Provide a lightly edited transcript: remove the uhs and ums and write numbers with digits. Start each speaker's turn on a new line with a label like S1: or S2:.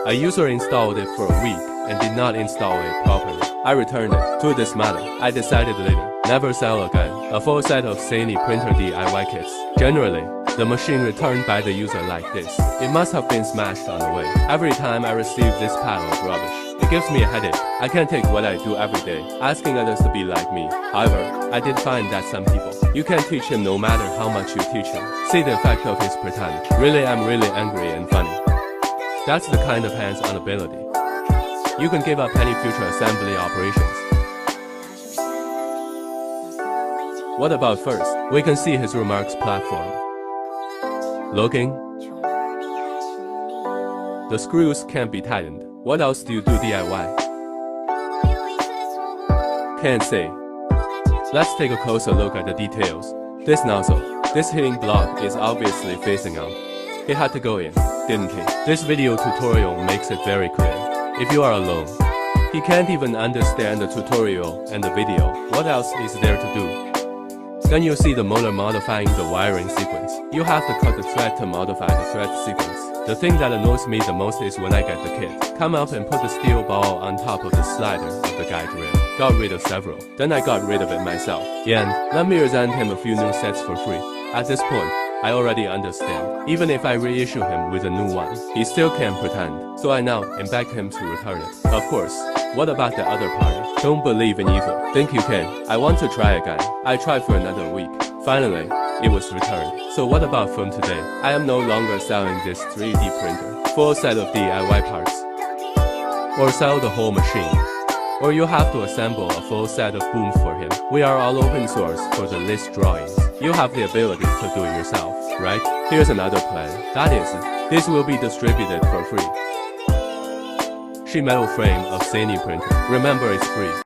S1: A user installed it for a week and did not install it properly. I returned it. To this matter, I decided later, never sell again a full set of Sany printer DIY kits. Generally, the machine returned by the user like this. It must have been smashed on the way. Every time I receive this pile of rubbish, it gives me a headache. I can't take what I do every day, asking others to be like me. However, I did find that some people, you can teach him no matter how much you teach him. See the effect of his pretend. Really, I'm really angry and funny. That's the kind of hands-on ability. You can give up any future assembly operations. What about first? We can see his remarks platform. Looking. The screws can't be tightened. What else do you do DIY? Can't say. Let's take a closer look at the details. This nozzle, this heating block is obviously facing out. It had to go in, didn't he? This video tutorial makes it very clear. If you are alone, he can't even understand the tutorial and the video. What else is there to do? Then you see the motor modifying the wiring sequence. You have to cut the thread to modify the thread sequence. The thing that annoys me the most is when I get the kit, come up and put the steel ball on top of the slider of the guide rail. Got rid of several. Then I got rid of it myself. And let me present him a few new sets for free. At this point, I already understand. Even if I reissue him with a new one, he still can't pretend. So I now beg him to return it. Of course, what about the other party? Don't believe in evil. Think you can. I want to try again. I tried for another week. Finally, it was returned. So what about from today? I am no longer selling this 3D printer, full set of DIY parts. Or sell the whole machine. Or you have to assemble a full set of booms for him. We are all open source for the list drawings. You have the ability to do it yourself, right? Here's another plan. That is, this will be distributed for free. Sheet metal frame of Sany printer. Remember, it's free.